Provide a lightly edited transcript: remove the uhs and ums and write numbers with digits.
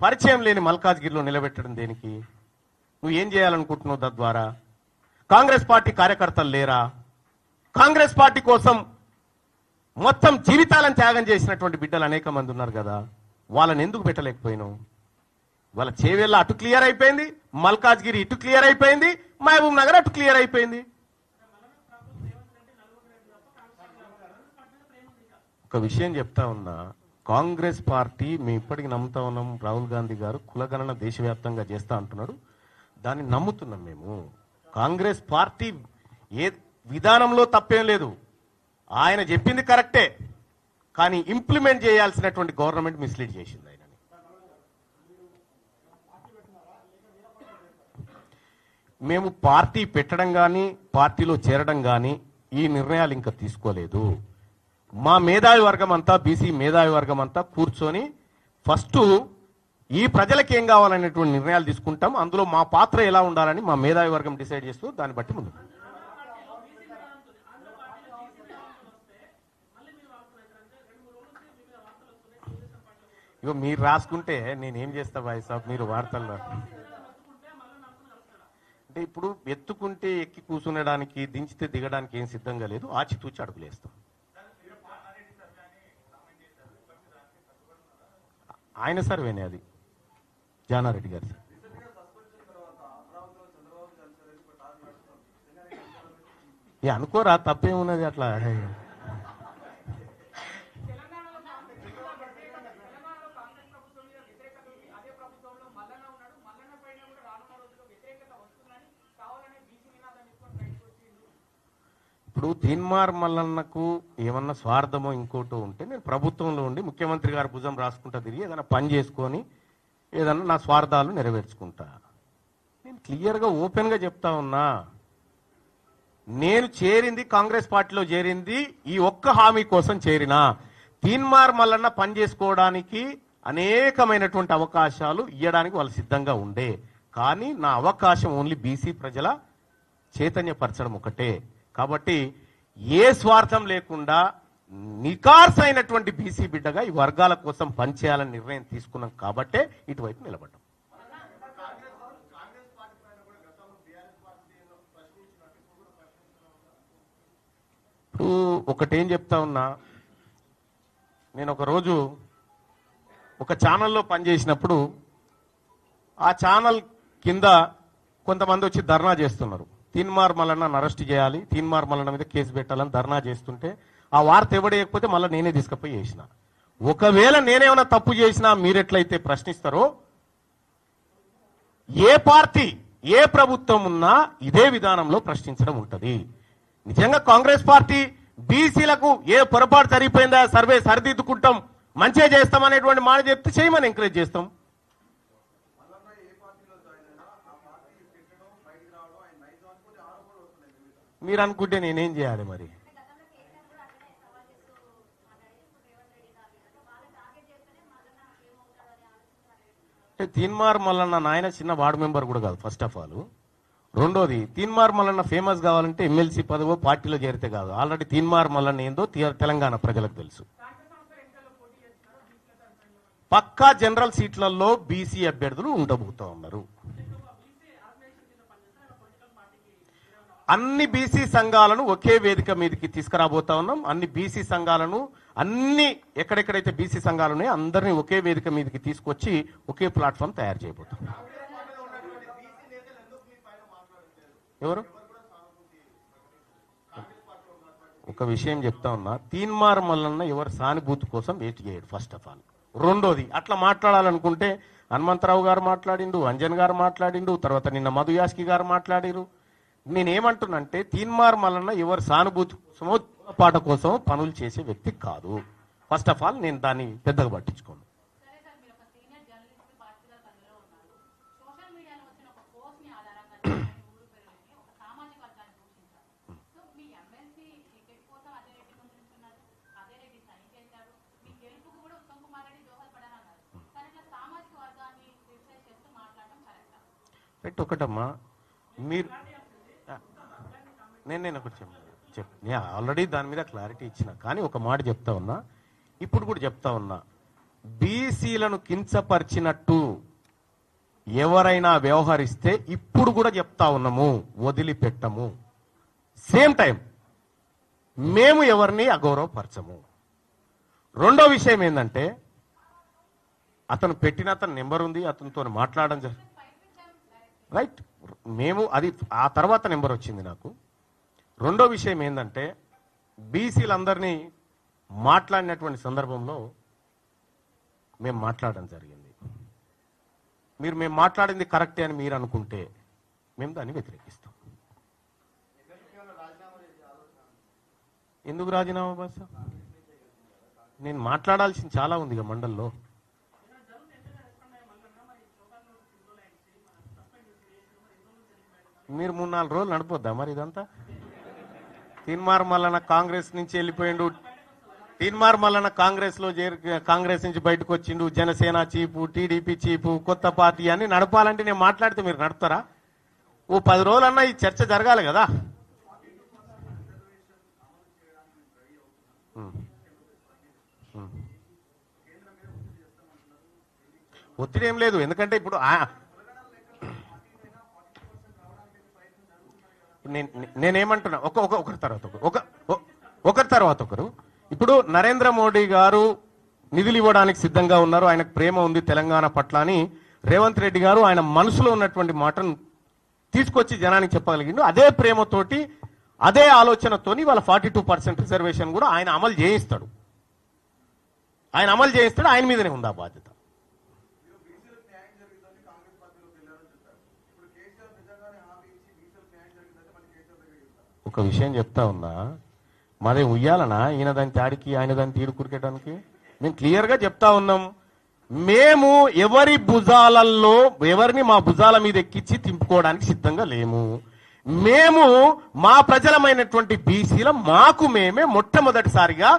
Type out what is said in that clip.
పరిచయం లేని మల్కాజ్గిరిలో నిలబెట్టడం దేనికి? నువ్వు ఏం చేయాలనుకుంటున్నావు తద్వారా? కాంగ్రెస్ పార్టీ కార్యకర్తలు లేరా? కాంగ్రెస్ పార్టీ కోసం మొత్తం జీవితాలను త్యాగం చేసినటువంటి బిడ్డలు అనేక మంది ఉన్నారు కదా, వాళ్ళని ఎందుకు పెట్టలేకపోయినావు? వాళ్ళ చేవేళ్ళ అటు క్లియర్ అయిపోయింది, మల్కాజ్గిరి ఇటు క్లియర్ అయిపోయింది, మహబూబ్ నగర్ అటు క్లియర్ అయిపోయింది. ఒక విషయం చెప్తా ఉన్నా, కాంగ్రెస్ పార్టీ మేము ఇప్పటికి నమ్ముతా ఉన్నాం. రాహుల్ గాంధీ గారు కులగణన దేశవ్యాప్తంగా చేస్తా అంటున్నాడు, దాన్ని నమ్ముతున్నాం మేము. కాంగ్రెస్ పార్టీ ఏ విధానంలో తప్పేం లేదు, ఆయన చెప్పింది కరెక్టే, కానీ ఇంప్లిమెంట్ చేయాల్సినటువంటి గవర్నమెంట్ మిస్లీడ్ చేసింది ఆయనని. మేము పార్టీ పెట్టడం కానీ పార్టీలో చేరడం కానీ ఈ నిర్ణయాలు ఇంకా తీసుకోలేదు. మా మేధావి వర్గం అంతా, బీసీ మేధావి వర్గం అంతా కూర్చొని ఫస్ట్ ఈ ప్రజలకు ఏం కావాలనేటువంటి నిర్ణయాలు తీసుకుంటాం. అందులో మా పాత్ర ఎలా ఉండాలని మా మేధావి వర్గం డిసైడ్ చేస్తూ దాన్ని బట్టి ముందు. ఇగో మీరు రాసుకుంటే నేనేం చేస్తా భాయ్ సాబ్, మీరు వార్తల్లో అంటే ఇప్పుడు ఎత్తుకుంటే ఎక్కి కూర్చునడానికి, దించితే దిగడానికి ఏం సిద్ధంగా లేదు, ఆచితూచి అడుగులేస్తాం. ఆయన సర్వేనే అది, జానారెడ్డి గారు సార్. అనుకోరా, తప్పేమున్నది అట్లా. ఇప్పుడు తీన్మార్ మల్లన్నకు ఏమన్నా స్వార్థమో ఇంకోటో ఉంటే, నేను ప్రభుత్వంలో ఉండి ముఖ్యమంత్రి గారు భుజం రాసుకుంటా తిరిగి ఏదైనా పని చేసుకొని ఏదన్నా నా స్వార్థాలు నెరవేర్చుకుంటా. నేను క్లియర్గా ఓపెన్గా చెప్తా ఉన్నా, నేను చేరింది కాంగ్రెస్ పార్టీలో చేరింది ఈ ఒక్క హామీ కోసం చేరినా. తీన్మార్ మల్లన్న పని చేసుకోవడానికి అనేకమైనటువంటి అవకాశాలు ఇవ్వడానికి వాళ్ళు సిద్ధంగా ఉండే, కానీ నా అవకాశం ఓన్లీ బీసీ ప్రజల చైతన్యపరచడం ఒకటే. కాబట్టి ఏ స్వార్థం లేకుండా నికార్స్ అయినటువంటి బీసీ బిడ్డగా ఈ వర్గాల కోసం పనిచేయాలని నిర్ణయం తీసుకున్నాం కాబట్టే ఇటువైపు నిలబడ్డాం. ఇప్పుడు ఒకటేం చెప్తా ఉన్నా, నేను ఒకరోజు ఒక ఛానల్లో పనిచేసినప్పుడు ఆ ఛానల్ కింద కొంతమంది వచ్చి ధర్నా చేస్తున్నారు. తీన్మార్ మల్లన్న అరెస్ట్ చేయాలి, తీన్మార్ మల్లన్న మీద కేసు పెట్టాలని ధర్నా చేస్తుంటే ఆ వార్త ఎవడేయకపోతే మళ్ళీ నేనే తీసుకుపోయి చేసిన. ఒకవేళ నేనేమైనా తప్పు చేసినా మీరెట్లయితే ప్రశ్నిస్తారో, ఏ పార్టీ ఏ ప్రభుత్వం ఉన్నా ఇదే విధానంలో ప్రశ్నించడం ఉంటుంది. నిజంగా కాంగ్రెస్ పార్టీ బీసీలకు ఏ పొరపాటు సరిపోయిందా, సర్వే సరిదిద్దుకుంటాం, మంచిగా చేస్తాం అనేటువంటి మాట చెప్తే చేయమని ఎంకరేజ్ చేస్తాం. మీరు అనుకుంటే నేనేం చేయాలి మరి? తీన్మార్ మల్లన్న నాయన చిన్న వార్డు మెంబర్ కూడా కాదు ఫస్ట్ ఆఫ్ ఆల్. రెండోది, తీన్మార్ మల్లన్న ఫేమస్ కావాలంటే ఎమ్మెల్సీ పదవో పార్టీలో చేరితే కాదు. ఆల్రెడీ తీన్మార్ మల్లన్న ఏందో తెలంగాణ ప్రజలకు తెలుసు. పక్కా జనరల్ సీట్లలో బీసీ అభ్యర్థులు ఉండబోతా ఉన్నారు. అన్ని బీసీ సంఘాలను ఒకే వేదిక మీదకి తీసుకురాబోతా ఉన్నాం. అన్ని బీసీ సంఘాలను, అన్ని ఎక్కడెక్కడైతే బీసీ సంఘాలు ఉన్నాయో అందరినీ ఒకే వేదిక మీదకి తీసుకొచ్చి ఒకే ప్లాట్ఫామ్ తయారు చేయబోతాం. ఎవరు? ఒక విషయం చెప్తా ఉన్నా, తీన్మార్ మల్లన్న ఎవరు సానుభూతి కోసం వెయిట్ చేయడు ఫస్ట్ ఆఫ్ ఆల్. రెండోది, అట్లా మాట్లాడాలనుకుంటే హనుమంతరావు గారు మాట్లాడిండు, అంజన్ గారు మాట్లాడిండు, తర్వాత నిన్న మధు యాస్కి గారు మాట్లాడిరు. నేనేమంటున్నంటే తీన్మార్ మల్లన్న ఎవరు సానుభూతి పాట కోసం పనులు చేసే వ్యక్తి కాదు. ఫస్ట్ ఆఫ్ ఆల్ నేను దాన్ని పెద్దగా పట్టించుకోను. ఒకటమ్మా, మీరు నేను ఒకటి నేను ఆల్రెడీ దాని మీద క్లారిటీ ఇచ్చిన, కానీ ఒక మాట చెప్తా ఉన్నా, ఇప్పుడు కూడా చెప్తా ఉన్నా, బీసీలను కించపరిచినట్టు ఎవరైనా వ్యవహరిస్తే ఇప్పుడు కూడా చెప్తా ఉన్నాము, వదిలిపెట్టము. సేమ్ టైం మేము ఎవరిని అగౌరవపరచము. రెండో విషయం ఏంటంటే, అతను పెట్టిన అతని నెంబర్ ఉంది, అతనితో మాట్లాడడం రైట్. మేము అది ఆ తర్వాత నెంబర్ వచ్చింది నాకు. రెండో విషయం ఏంటంటే, బీసీలందరినీ మాట్లాడినటువంటి సందర్భంలో మేము మాట్లాడడం జరిగింది. మేము మాట్లాడింది కరెక్టే అని మీరు అనుకుంటే మేము దాన్ని వ్యతిరేకిస్తాం. ఎందుకు రాజీనామా బాస? నేను మాట్లాడాల్సింది చాలా ఉంది మండల్లో. మీరు 3-4 రోజులు నడిపోద్దా మరి ఇదంతా? తీన్మార్ మల్లన్న కాంగ్రెస్ నుంచి వెళ్ళిపోయిండు, తీన్మార్ మల్లన్న కాంగ్రెస్ నుంచి బయటకు వచ్చిండు, జనసేన చీపు, టీడీపీ చీపు, కొత్త పార్టీ అని నడపాలంటే నేను మాట్లాడితే మీరు నడుపుతారా? ఓ 10 రోజులన్నా ఈ చర్చ జరగాలి కదా. ఒత్తిడి ఏం లేదు, ఎందుకంటే ఇప్పుడు నేనేమంటున్నా, ఒకరి తర్వాత ఒకరు. ఇప్పుడు నరేంద్ర మోడీ గారు నిధులు ఇవ్వడానికి సిద్ధంగా ఉన్నారు, ఆయనకు ప్రేమ ఉంది తెలంగాణ పట్ల అని రేవంత్ రెడ్డి గారు ఆయన మనసులో ఉన్నటువంటి మాటను తీసుకొచ్చి జనానికి చెప్పగలిగిండు. అదే ప్రేమతోటి, అదే ఆలోచనతోని వాళ్ళ 42% రిజర్వేషన్ కూడా ఆయన అమలు చేయిస్తాడు. ఆయన మీదనే ఉంది ఆ బాధ్యత. ఒక విషయం చెప్తా ఉన్నా, మాదే ఉయ్యాలనా ఈయన దాని తాడికి ఆయన దాన్ని తీడు కురికేయడానికి? మేము క్లియర్గా చెప్తా ఉన్నాం, మేము ఎవరిని మా భుజాల మీద ఎక్కించి తింపుకోవడానికి సిద్ధంగా లేము. మేము మా ప్రజలమైనటువంటి బీసీల మాకు మేమే మొట్టమొదటిసారిగా